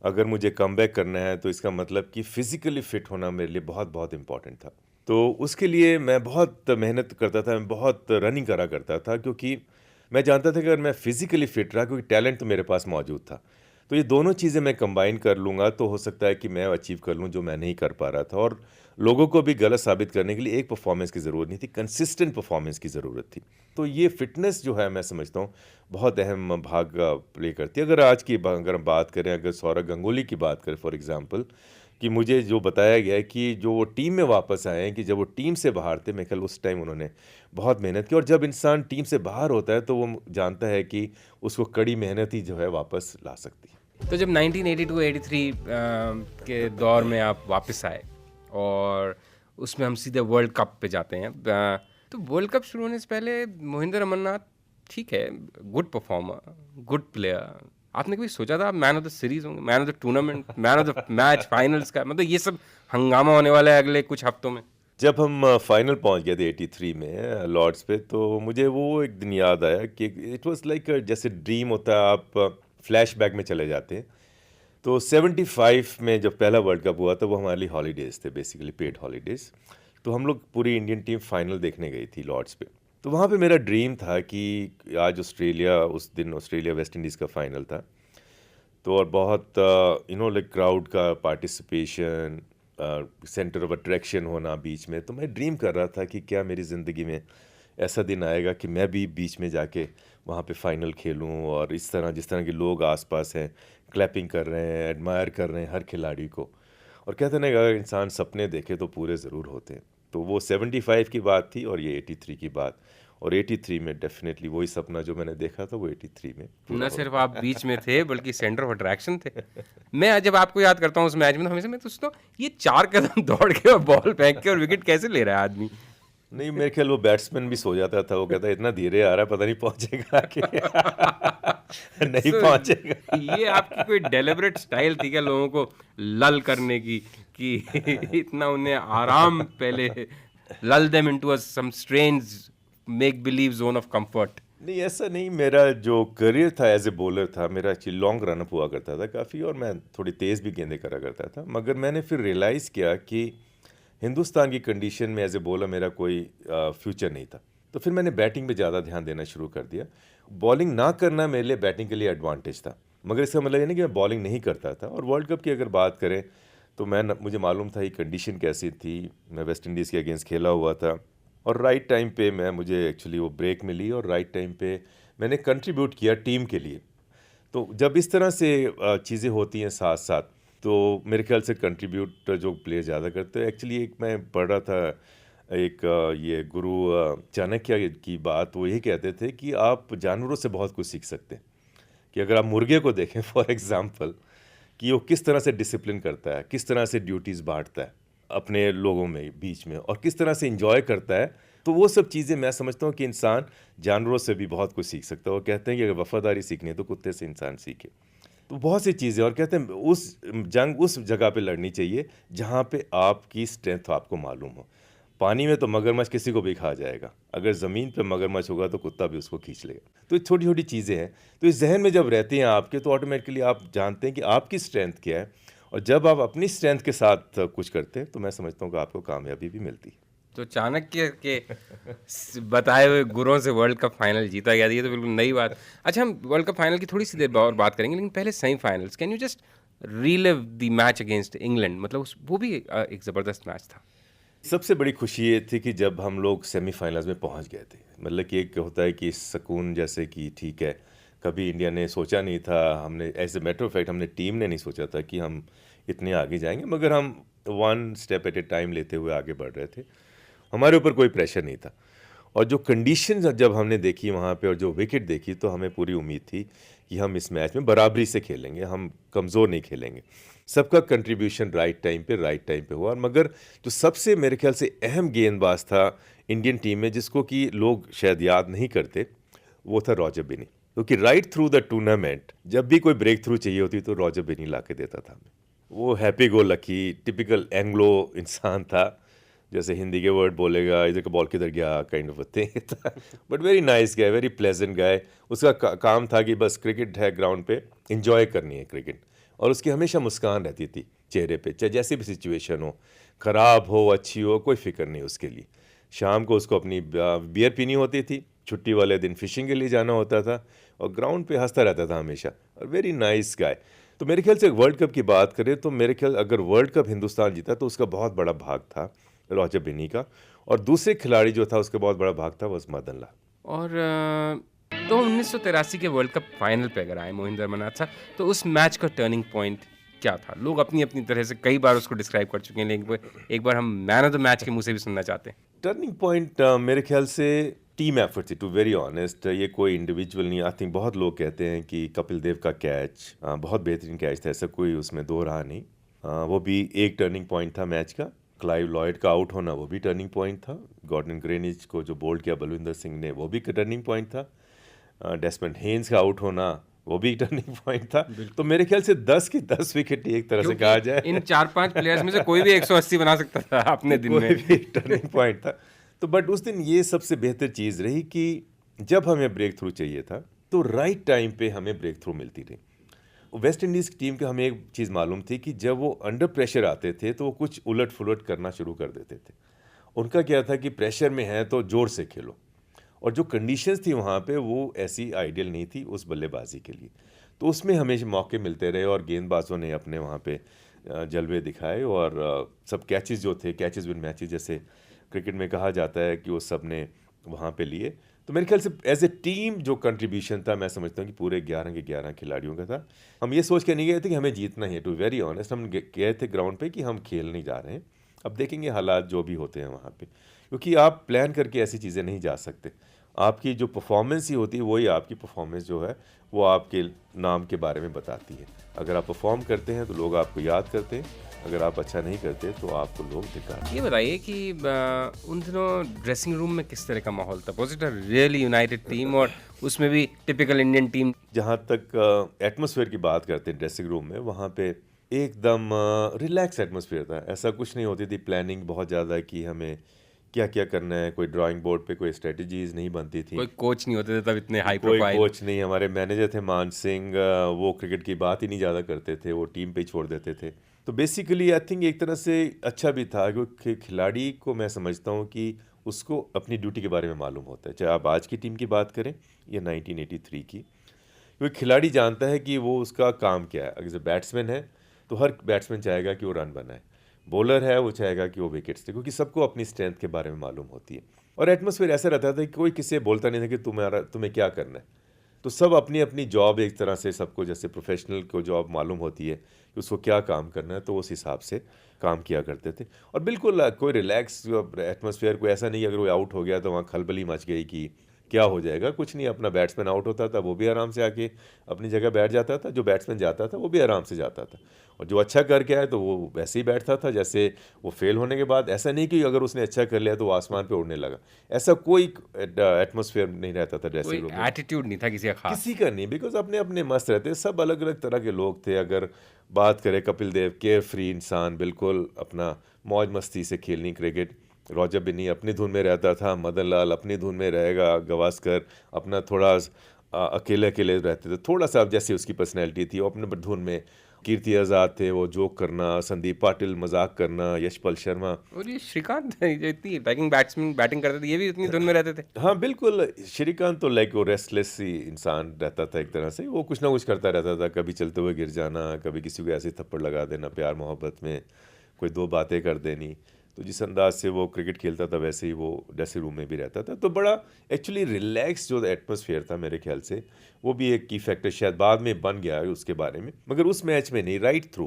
अगर मुझे कमबैक करना है तो इसका मतलब कि फ़िज़िकली फ़िट होना मेरे लिए बहुत बहुत इम्पॉर्टेंट था। तो उसके लिए मैं बहुत मेहनत करता था, मैं बहुत रनिंग करा करता था, क्योंकि मैं जानता था कि अगर मैं फ़िज़िकली फ़िट रहा, क्योंकि टैलेंट तो मेरे पास मौजूद था, तो ये दोनों चीज़ें मैं कंबाइन कर लूँगा तो हो सकता है कि मैं अचीव कर लूँ जो मैं नहीं कर पा रहा था। और लोगों को भी गलत साबित करने के लिए एक परफॉर्मेंस की ज़रूरत नहीं थी, कंसिस्टेंट परफॉर्मेंस की ज़रूरत थी। तो ये फ़िटनेस जो है मैं समझता हूँ बहुत अहम भाग प्ले करती है। अगर आज की अगर हम बात करें, अगर सौरव गांगुली की बात करें फॉर एग्ज़ाम्पल, कि मुझे जो बताया गया है कि जो वो टीम में वापस आए हैं, कि जब वो टीम से बाहर थे, मेरे ख्याल उस टाइम उन्होंने बहुत मेहनत की। और जब इंसान टीम से बाहर होता है तो वो जानता है कि उसको कड़ी मेहनत ही जो है वापस ला सकती है। तो जब 1982-83 के दौर में आप वापस आए और उसमें हम सीधे वर्ल्ड कप पे जाते हैं, तो वर्ल्ड कप शुरू होने से पहले मोहिंदर अमरनाथ ठीक है, गुड परफॉर्मर, गुड प्लेयर, आपने कभी सोचा था आप मैन ऑफ द सीरीज होंगे, man of the tournament, man of the match, finals का, मतलब ये सब हंगामा होने वाला है अगले कुछ हफ्तों में? जब हम फाइनल पहुंच गए थे 83 में लॉर्ड्स पे, तो मुझे वो एक दिन याद आया कि इट वाज लाइक जैसे ड्रीम होता है, आप फ्लैशबैक में चले जाते हैं। तो 75 में जब पहला वर्ल्ड कप हुआ था, वो हमारे लिए हॉलीडेज़ थे, बेसिकली पेड हॉलीडेज़। तो हम लोग पूरी इंडियन टीम फाइनल देखने गई थी लॉर्ड्स पे। तो वहाँ पे मेरा ड्रीम था कि आज ऑस्ट्रेलिया, उस दिन ऑस्ट्रेलिया वेस्ट इंडीज़ का फाइनल था। तो और बहुत लाइक क्राउड का पार्टिसिपेशन, सेंटर ऑफ अट्रैक्शन होना बीच में। तो मैं ड्रीम कर रहा था कि क्या मेरी ज़िंदगी में ऐसा दिन आएगा कि मैं भी बीच में जाके वहाँ पे फाइनल खेलूँ, और इस तरह जिस तरह के लोग आसपास हैं, क्लैपिंग कर रहे हैं, एडमायर कर रहे हैं हर खिलाड़ी को। और कहते हैं ना कि अगर इंसान सपने देखे तो पूरे ज़रूर होते हैं। तो वो 75 की बात थी और ये 83 की बात। और 83 में डेफिनेटली वही सपना जो मैंने देखा था वो 83 में पूरा न हो सिर्फ आप बीच में थे बल्कि सेंटर ऑफ अट्रैक्शन थे। मैं जब आपको याद करता हूँ उस मैच में, तो हमेशा मैं तो सोचता हूँ ये 4 कदम दौड़ के और बॉल फेंक के और विकेट कैसे ले रहा है आदमी। नहीं, मेरे ख्याल वो बैट्समैन भी सो जाता था। वो कहता इतना धीरे आ रहा है, पता नहीं पहुंचेगा कि नहीं So, पहुंचेगा। ये आपकी कोई डेलिबरेट स्टाइल थी क्या लोगों को लल करने की, कि इतना उन्हें आराम पहले lull them into some strange make believe zone of comfort? नहीं, ऐसा नहीं। मेरा जो करियर था एज ए बॉलर था, मेरा एक्चुअली लॉन्ग रन अप हुआ करता था काफ़ी, और मैं थोड़ी तेज़ भी गेंदें करा करता था। मगर मैंने फिर रियलाइज़ किया कि हिंदुस्तान की कंडीशन में एज ए बॉलर मेरा कोई फ्यूचर नहीं था। तो फिर मैंने बैटिंग पे ज़्यादा ध्यान देना शुरू कर दिया। बॉलिंग ना करना मेरे लिए बैटिंग के लिए एडवांटेज था, मगर इसका मतलब ये नहीं कि मैं बॉलिंग नहीं करता था। और वर्ल्ड कप की अगर बात करें तो मुझे मालूम था ये कंडीशन कैसी थी। मैं वेस्ट इंडीज़ के अगेंस्ट खेला हुआ था, और राइट टाइम पे मुझे एक्चुअली वो ब्रेक मिली, और राइट टाइम पे मैंने कंट्रीब्यूट किया टीम के लिए। तो जब इस तरह से चीज़ें होती हैं साथ साथ, तो मेरे ख्याल से कंट्रीब्यूट जो प्लेयर ज़्यादा करते हैं। एक्चुअली एक मैं पढ़ रहा था, एक ये गुरु चाणक्य की बात, वो यही कहते थे कि आप जानवरों से बहुत कुछ सीख सकते हैं। कि अगर आप मुर्गे को देखें फॉर एग्जांपल, कि वो किस तरह से डिसिप्लिन करता है, किस तरह से ड्यूटीज़ बांटता है अपने लोगों में बीच में, और किस तरह से इंजॉय करता है। तो वो सब चीज़ें मैं समझता हूँ कि इंसान जानवरों से भी बहुत कुछ सीख सकता है। वो कहते हैं कि अगर वफादारी सीखनी है तो कुत्ते से इंसान सीखे। तो बहुत सी चीज़ें, और कहते हैं उस जगह पे लड़नी चाहिए जहाँ पे आपकी स्ट्रेंथ आपको मालूम हो। पानी में तो मगरमच्छ किसी को भी खा जाएगा, अगर ज़मीन पे मगरमच्छ होगा तो कुत्ता भी उसको खींच लेगा। तो ये छोटी छोटी चीज़ें हैं, तो इस जहन में जब रहती हैं आपके, तो ऑटोमेटिकली आप जानते हैं कि आपकी स्ट्रेंथ क्या है। और जब आप अपनी स्ट्रेंथ के साथ कुछ करते हैं तो मैं समझता हूँ कि आपको कामयाबी भी मिलती है। तो चाणक्य के बताए हुए गुरों से वर्ल्ड कप फाइनल जीता गया, ये तो बिल्कुल नई बात। अच्छा, हम वर्ल्ड कप फाइनल की थोड़ी सी देर और बात करेंगे, लेकिन पहले semifinals, can you just relive the match against England? मतलब वो भी एक ज़बरदस्त मैच था। सबसे बड़ी खुशी ये थी कि जब हम लोग सेमीफाइनल्स में पहुंच गए थे। मतलब कि एक होता है कि सुकून, जैसे कि ठीक है, कभी इंडिया ने सोचा नहीं था, हमने as a matter of fact हमने टीम ने नहीं सोचा था कि हम इतने आगे जाएंगे, मगर हम one step at A time लेते हुए आगे बढ़ रहे थे। हमारे ऊपर कोई प्रेशर नहीं था। और जो कंडीशन जब हमने देखी वहाँ पे और जो विकेट देखी, तो हमें पूरी उम्मीद थी कि हम इस मैच में बराबरी से खेलेंगे, हम कमज़ोर नहीं खेलेंगे। सबका कंट्रीब्यूशन राइट टाइम पे हुआ। मगर जो सबसे मेरे ख्याल से अहम गेंदबाज था इंडियन टीम में, जिसको कि लोग शायद याद नहीं करते, वो था रॉजर बिनी। क्योंकि राइट थ्रू द टूर्नामेंट जब भी कोई ब्रेक थ्रू चाहिए होती तो रॉजर बिनी ला के देता था हमें। वो happy go lucky typical Anglo इंसान था, जैसे हिंदी के वर्ड बोलेगा, इधर का बॉल किधर गया काइंड ऑफ थिंग था। But very nice guy, very pleasant guy. उसका काम था कि बस क्रिकेट है, ग्राउंड पे इंजॉय करनी है क्रिकेट। और उसकी हमेशा मुस्कान रहती थी चेहरे पे, चाहे जैसी भी सिचुएशन हो, ख़राब हो अच्छी हो, कोई फिक्र नहीं उसके लिए। शाम को उसको अपनी बियर पीनी होती थी, छुट्टी वाले दिन फिशिंग के लिए जाना होता था, और ग्राउंड पे हंसता रहता था हमेशा। और वेरी नाइस गाय। तो मेरे ख्याल से वर्ल्ड कप की बात करें तो मेरे ख्याल अगर वर्ल्ड कप हिंदुस्तान जीता तो उसका बहुत बड़ा भाग था रॉजर बिन्नी का, और दूसरे खिलाड़ी जो था उसका बहुत बड़ा भाग था वो मदन लाल। और तो 1983 के वर्ल्ड कप फाइनल पे अगर आए मोहिंदर अमरनाथ साहब, तो उस मैच का टर्निंग पॉइंट क्या था? लोग अपनी अपनी तरह से कई बार उसको डिस्क्राइब कर चुके हैं, लेकिन एक बार हम मैन ऑफ द मैच के मुंह से भी सुनना चाहते हैं। टर्निंग पॉइंट मेरे ख्याल से टीम एफर्ट थी, टू वेरी ऑनेस्ट। ये कोई इंडिविजुअल नहीं। आई थिंक बहुत लोग कहते हैं कि कपिल देव का कैच बहुत बेहतरीन कैच था, ऐसा कोई उसमें दो रहा नहीं। वो भी एक टर्निंग पॉइंट था मैच का। क्लाइव लॉयड का आउट होना वो भी टर्निंग पॉइंट था। गॉर्डन ग्रेनिज को जो बोल्ड किया बलविंदर सिंह ने वो भी टर्निंग पॉइंट था। डेस्मंड हेन्स का आउट होना वो भी टर्निंग पॉइंट था। तो मेरे ख्याल से 10 की 10 विकेट एक तरह से कहा जाए। इन 4-5 प्लेयर्स में से कोई भी 180 बना सकता था अपने दिन में। कोई भी टर्निंग पॉइंट था। तो बट उस दिन ये सबसे बेहतर चीज़ रही कि जब हमें ब्रेक थ्रू चाहिए था तो राइट टाइम पे हमें ब्रेक थ्रू मिलती रही। वेस्ट इंडीज़ की टीम के हमें एक चीज़ मालूम थी कि जब वो अंडर प्रेशर आते थे तो वो कुछ उलट फुलट करना शुरू कर देते थे। उनका क्या था कि प्रेशर में है तो ज़ोर से खेलो, और जो कंडीशंस थी वहाँ पे वो ऐसी आइडियल नहीं थी उस बल्लेबाजी के लिए। तो उसमें हमेशा मौके मिलते रहे और गेंदबाजों ने अपने वहाँ पे जलवे दिखाए, और सब कैचेस जो थे, कैचेस विन मैचेस जैसे क्रिकेट में कहा जाता है, कि वो सब ने वहाँ पे लिए। तो मेरे ख्याल से एज ए टीम जो कंट्रीब्यूशन था मैं समझता हूँ कि पूरे 11 के 11 खिलाड़ियों का था। हम ये सोच के नहीं गए थे कि हमें जीतना ही है, टू वेरी ऑनेस्ट। हम गए थे ग्राउंड पे कि हम खेल नहीं जा रहे हैं, अब देखेंगे हालात जो भी होते हैं वहाँ पे, क्योंकि आप प्लान करके ऐसी चीज़ें नहीं जा सकते। आपकी जो परफॉर्मेंस ही होती है वही आपकी परफॉर्मेंस जो है वो आपके नाम के बारे में बताती है। अगर आप परफॉर्म करते हैं तो लोग आपको याद करते हैं, अगर आप अच्छा नहीं करते तो आपको लोग धिक्कारते ये बताइए कि उन दिनों ड्रेसिंग रूम में किस तरह का माहौल था? Was it a really United team, और उसमें भी टिपिकल इंडियन टीम? हैं। जहाँ तक एटमॉस्फेयर की बात करते हैं ड्रेसिंग रूम में, वहाँ पे एकदम रिलैक्स एटमॉस्फेयर था। ऐसा कुछ नहीं होती थी प्लानिंग बहुत ज़्यादा कि हमें क्या क्या करना है। कोई ड्राइंग बोर्ड पे कोई स्ट्रेटजीज नहीं बनती थी। कोई कोच नहीं होते थे तब इतने हाई कोई प्रोफाइल। कोच नहीं। हमारे मैनेजर थे मान सिंह, वो क्रिकेट की बात ही नहीं ज़्यादा करते थे, वो टीम पे ही छोड़ देते थे। तो बेसिकली आई थिंक एक तरह से अच्छा भी था, क्योंकि खिलाड़ी को मैं समझता हूँ कि उसको अपनी ड्यूटी के बारे में मालूम होता है, चाहे आप आज की टीम की बात करें या 1983 की। क्योंकि खिलाड़ी जानता है कि वो उसका काम क्या है। अगर बैट्समैन है तो हर बैट्समैन चाहेगा कि वो रन बनाए, बॉलर है वो चाहेगा कि वो विकेट्स दे, क्योंकि सबको अपनी स्ट्रेंथ के बारे में मालूम होती है। और एटमॉस्फेयर ऐसा रहता था कि कोई किसी से बोलता नहीं था कि तुम्हें क्या करना है। तो सब अपनी अपनी जॉब एक तरह से सबको, जैसे प्रोफेशनल को जॉब मालूम होती है कि उसको क्या काम करना है, तो उस हिसाब से काम किया करते थे। और बिल्कुल कोई रिलैक्स एटमॉस्फेयर, कोई ऐसा नहीं अगर वो आउट हो गया तो वहाँ खलबली मच गई कि क्या हो जाएगा। कुछ नहीं, अपना बैट्समैन आउट होता था वो भी आराम से आके अपनी जगह बैठ जाता था, जो बैट्समैन जाता था वो भी आराम से जाता था, और जो अच्छा करके आए तो वो वैसे ही बैठता था जैसे वो फेल होने के बाद। ऐसा नहीं कि अगर उसने अच्छा कर लिया तो वो आसमान पे उड़ने लगा, ऐसा कोई एटमॉस्फेयर नहीं रहता था ड्रेसिंग रूम कोई में। एटीट्यूड नहीं था किसी का खास। किसी का नहीं, बिकॉज अपने अपने मस्त रहते, सब अलग अलग तरह के लोग थे। अगर बात करें कपिल देव, केयर फ्री इंसान, बिल्कुल अपना मौज मस्ती से खेलनी क्रिकेट। रॉजर बिन्नी अपनी धुन में रहता था, मदन लाल अपनी धुन में रहेगा, गवास्कर अपना थोड़ा अकेले अकेले रहते थे थोड़ा सा, जैसे उसकी पर्सनैलिटी थी वो अपने धुन में। कीर्ति आज़ाद थे, वो जोक करना, संदीप पाटिल मजाक करना, यशपाल शर्मा। और ये श्रीकांत जो इतनी अटैकिंग बैट्समैन बैटिंग करते थे, ये भी इतनी धुन में रहते थे। हाँ बिल्कुल, श्रीकांत तो लाइक वो रेस्टलेस ही इंसान रहता था एक तरह से। वो कुछ ना कुछ करता रहता था, कभी चलते हुए गिर जाना, कभी किसी को ऐसे थप्पड़ लगा देना प्यार मोहब्बत में, कोई दो बातें कर देनी। तो जिस अंदाज से वो क्रिकेट खेलता था वैसे ही वो ड्रेसिंग रूम में भी रहता था। तो बड़ा एक्चुअली रिलैक्स जो एटमॉस्फेयर था मेरे ख्याल से, वो भी एक की फैक्टर शायद बाद में बन गया है उसके बारे में, मगर उस मैच में नहीं, राइट थ्रू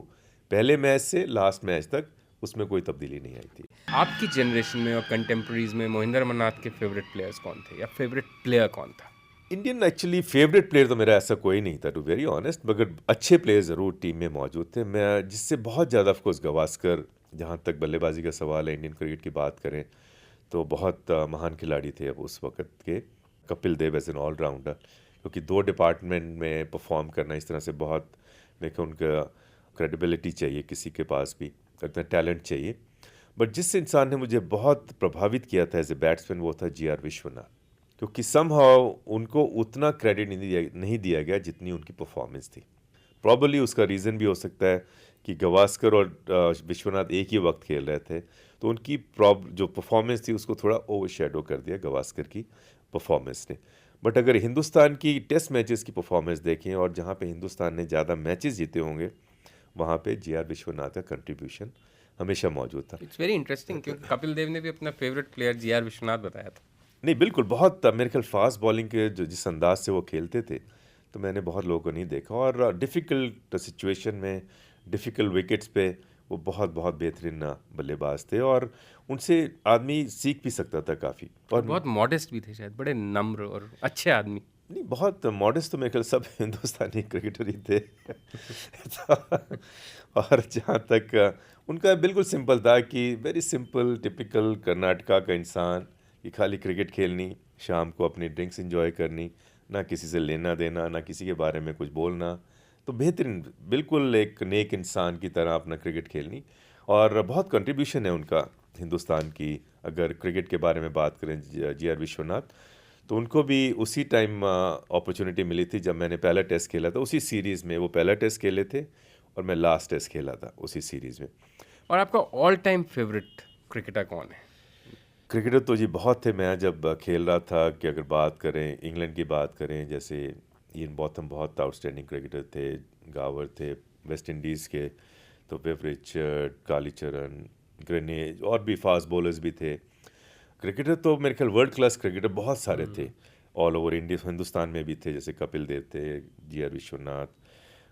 पहले मैच से लास्ट मैच तक उसमें कोई तब्दीली नहीं आई थी। आपकी जनरेशन में और कंटेम्प्रेरीज में मोहिंदर अमरनाथ के फेवरेट प्लेयर्स कौन थे, या फेवरेट प्लेयर कौन था? इंडियन एक्चुअली फेवरेट प्लेयर तो मेरा ऐसा कोई नहीं था, टू वेरी ऑनेस्ट, मगर अच्छे प्लेयर ज़रूर टीम में मौजूद थे। मैं जिससे बहुत ज़्यादा ऑफकोर्स गवास्कर, जहाँ तक बल्लेबाजी का सवाल है इंडियन क्रिकेट की बात करें तो बहुत महान खिलाड़ी थे अब उस वक्त के। Kapil Dev as an allrounder, क्योंकि दो डिपार्टमेंट में परफॉर्म करना इस तरह से बहुत, मेरे को उनका क्रेडिबिलिटी चाहिए, किसी के पास भी इतना टैलेंट चाहिए। बट जिस इंसान ने मुझे बहुत प्रभावित किया था एज ए बैट्समैन वो था जी आर विश्वनाथ, क्योंकि समहाउ उनको उतना क्रेडिट नहीं दिया गया जितनी उनकी परफॉर्मेंस थी। प्रॉबली उसका रीज़न भी हो सकता है कि गवास्कर और विश्वनाथ एक ही वक्त खेल रहे थे, तो उनकी जो परफॉर्मेंस थी उसको थोड़ा ओवरशैडो कर दिया गवास्कर की परफॉर्मेंस ने। बट अगर हिंदुस्तान की टेस्ट मैचेस की परफॉर्मेंस देखें और जहाँ पे हिंदुस्तान ने ज़्यादा मैचेस जीते होंगे, वहाँ पे जी.आर. विश्वनाथ का कंट्रीब्यूशन हमेशा मौजूद था। इट्स वेरी इंटरेस्टिंग क्योंकि कपिल देव ने भी अपना फेवरेट प्लेयर जी.आर. विश्वनाथ बताया था। नहीं, बिल्कुल, बहुत मेरे ख्याल फास्ट बॉलिंग के जो जिस अंदाज से वो खेलते थे, तो मैंने बहुत लोगों को नहीं देखा। और डिफ़िकल्ट सिचुएशन में, डिफ़िकल्ट विकेट्स पे वो बहुत बहुत बेहतरीन बल्लेबाज थे और उनसे आदमी सीख भी सकता था काफ़ी। और बहुत मॉडेस्ट भी थे शायद, बड़े नम्र और अच्छे आदमी। नहीं, बहुत मॉडेस्ट तो मेरे ख्याल सब हिंदुस्तानी क्रिकेटर ही थे। और जहाँ तक उनका बिल्कुल सिंपल था कि वेरी सिंपल टिपिकल कर्नाटका का इंसान कि खाली क्रिकेट खेलनी, शाम को अपनी ड्रिंक्स एंजॉय करनी, ना किसी से लेना देना, ना किसी के बारे में कुछ बोलना। तो बेहतरीन, बिल्कुल एक नेक इंसान की तरह अपना क्रिकेट खेलनी। और बहुत कंट्रीब्यूशन है उनका हिंदुस्तान की। अगर क्रिकेट के बारे में बात करें जी.आर. विश्वनाथ, तो उनको भी उसी टाइम अपॉर्चुनिटी मिली थी जब मैंने पहला टेस्ट खेला था। उसी सीरीज़ में वो पहला टेस्ट खेले थे और मैं लास्ट टेस्ट खेला था उसी सीरीज़ में। और आपका ऑल टाइम फेवरेट क्रिकेटर कौन है? क्रिकेटर तो जी बहुत थे। मैं जब खेल रहा था कि अगर बात करें, इंग्लैंड की बात करें, जैसे इयन बॉथम बहुत आउटस्टैंडिंग क्रिकेटर थे, गावर थे। वेस्ट इंडीज़ के तो विव रिचर्ड, कालीचरण, ग्रेनेज और भी फास्ट बॉलर्स भी थे। क्रिकेटर तो मेरे ख्याल वर्ल्ड क्लास क्रिकेटर बहुत सारे थे, ऑल ओवर इंडिया, हिंदुस्तान में भी थे, जैसे कपिल देव थे, जी.आर. विश्वनाथ,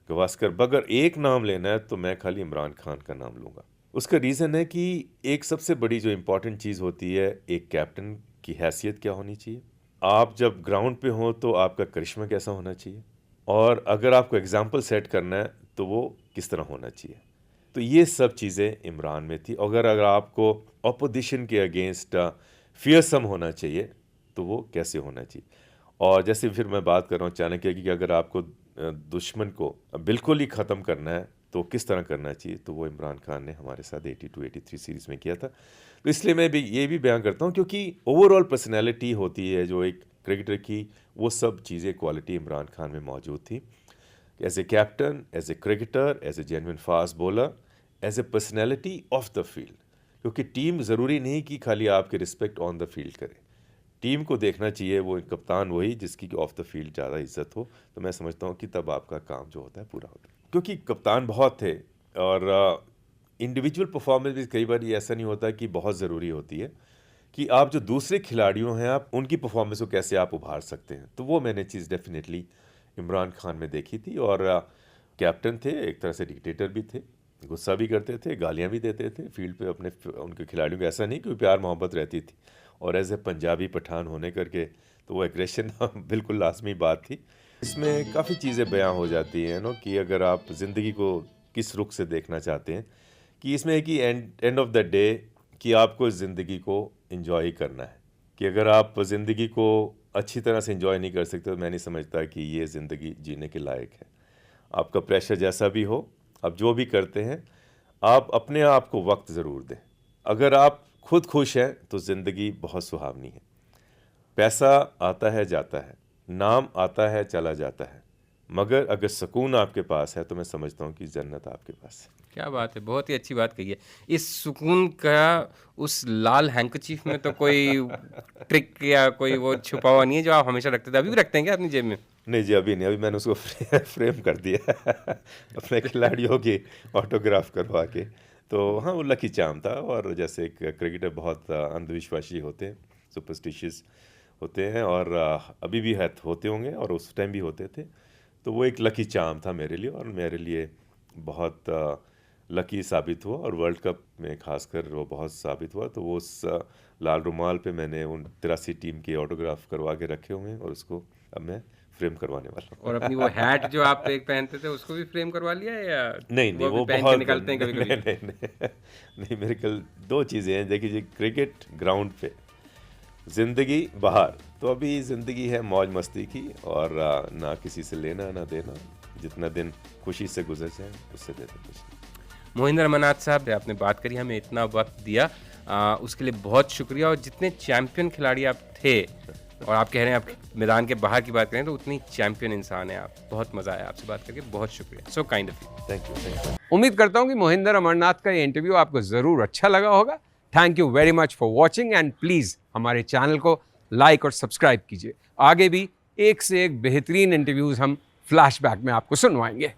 गवास्कर। अगर एक नाम लेना है तो मैं खाली इमरान खान का नाम लूँगा। उसका रीज़न है कि एक सबसे बड़ी जो इम्पोर्टेंट चीज़ होती है, एक कैप्टन की हैसियत क्या होनी चाहिए, आप जब ग्राउंड पे हो तो आपका करिश्मा कैसा होना चाहिए, और अगर आपको एग्जाम्पल सेट करना है तो वो किस तरह होना चाहिए। तो ये सब चीज़ें इमरान में थी। अगर आपको अपोजिशन के अगेंस्ट फियरसम होना चाहिए तो वो कैसे होना चाहिए। और जैसे फिर मैं बात कर रहा हूँ चाणक्य की, कि अगर आपको दुश्मन को बिल्कुल ही ख़त्म करना है तो किस तरह करना चाहिए, तो वो इमरान खान ने हमारे साथ 82-83 सीरीज़ में किया था। तो इसलिए मैं भी ये भी बयान करता हूँ क्योंकि ओवरऑल पर्सनैलिटी होती है जो एक क्रिकेटर की, वो सब चीज़ें क्वालिटी इमरान खान में मौजूद थी। As a captain, as a cricketer, as a genuine fast bowler, as a personality off the field. क्योंकि टीम ज़रूरी नहीं कि खाली आपके रिस्पेक्ट ऑन द फील्ड करे, टीम को देखना चाहिए वो कप्तान वही जिसकी ऑफ द फील्ड ज़्यादा इज्जत हो। तो मैं समझता हूँ कि तब आपका काम जो होता है पूरा होता है। क्योंकि कप्तान बहुत थे और इंडिविजुअल परफॉर्मेंस भी कई बार ये ऐसा नहीं होता कि बहुत ज़रूरी होती है कि आप जो दूसरे खिलाड़ियों हैं, आप उनकी परफॉर्मेंस को कैसे आप उभार सकते हैं। तो वो मैंने चीज़ डेफिनेटली इमरान खान में देखी थी। और कैप्टन थे, एक तरह से डिक्टेटर भी थे, गुस्सा भी करते थे, गालियाँ भी देते थे फील्ड पे अपने उनके खिलाड़ियों को। ऐसा नहीं कि प्यार मोहब्बत रहती थी। और एज ए पंजाबी पठान होने करके तो वो एग्रेशन बिल्कुल लाजमी बात थी। इसमें काफ़ी चीज़ें बयां हो जाती हैं नो, कि अगर आप ज़िंदगी को किस रुख से देखना चाहते हैं, कि इसमें है कि एंड ऑफ द डे कि आपको ज़िंदगी को एंजॉय करना है। कि अगर आप ज़िंदगी को अच्छी तरह से एंजॉय नहीं कर सकते तो मैं नहीं समझता कि ये ज़िंदगी जीने के लायक है। आपका प्रेशर जैसा भी हो, आप जो भी करते हैं, आप अपने आप को वक्त ज़रूर दें। अगर आप खुद खुश हैं तो ज़िंदगी बहुत सुहावनी है। पैसा आता है जाता है, नाम आता है चला जाता है, मगर अगर सुकून आपके पास है तो मैं समझता हूँ कि जन्नत आपके पास है। क्या बात है, बहुत ही अच्छी बात कही है। इस सुकून का उस लाल हैंकचीफ में तो कोई ट्रिक या कोई वो छुपा हुआ नहीं है जो आप हमेशा रखते थे? अभी भी रखते हैं क्या अपनी जेब में? नहीं जी, अभी नहीं। अभी मैंने उसको फ्रेम कर दिया अपने खिलाड़ियों की ऑटोग्राफ करवा के। तो हाँ, वो लकी चार्म था। और जैसे एक क्रिकेटर बहुत अंधविश्वासी होते हैं, सुपरस्टिशियस होते हैं, और अभी भी होते होंगे और उस टाइम भी होते थे। तो वो एक लकी चार्म था मेरे लिए, और मेरे लिए बहुत लकी साबित हुआ। और वर्ल्ड कप में खासकर वो बहुत साबित हुआ। तो वो उस लाल रुमाल पे मैंने उन 83 टीम के ऑटोग्राफ करवा के रखे हुए हैं, और उसको अब मैं फ्रेम करवाने वाला हूँ। और अपनी वो हैट जो आप एक पहनते थे उसको भी फ्रेम करवा लिया है या नहीं, वो पहन के बहुत निकलते हैं कभी-कभी? नहीं, मेरे कल दो चीज़ें हैं। देखिए, क्रिकेट ग्राउंड पे, ज़िंदगी बाहर। तो अभी ज़िंदगी है मौज मस्ती की, और ना किसी से लेना ना देना। जितना दिन खुशी से गुजर जाए उससे ज़्यादा कुछ नहीं। मोहिंदर अमरनाथ साहब, आपने बात करी, हमें इतना वक्त दिया, उसके लिए बहुत शुक्रिया। और जितने चैम्पियन खिलाड़ी आप थे, और आप कह रहे हैं आप मैदान के बाहर की बात करें, तो उतनी चैम्पियन इंसान है आप। बहुत मज़ा आया आपसे बात करके, बहुत शुक्रिया। So kind of you. Thank you. उम्मीद करता हूं कि मोहिंदर अमरनाथ का ये इंटरव्यू आपको ज़रूर अच्छा लगा होगा। Thank you very much for watching, and please हमारे चैनल को लाइक और सब्सक्राइब कीजिए। आगे भी एक से एक बेहतरीन इंटरव्यूज़ हम फ्लैशबैक में आपको सुनवाएंगे।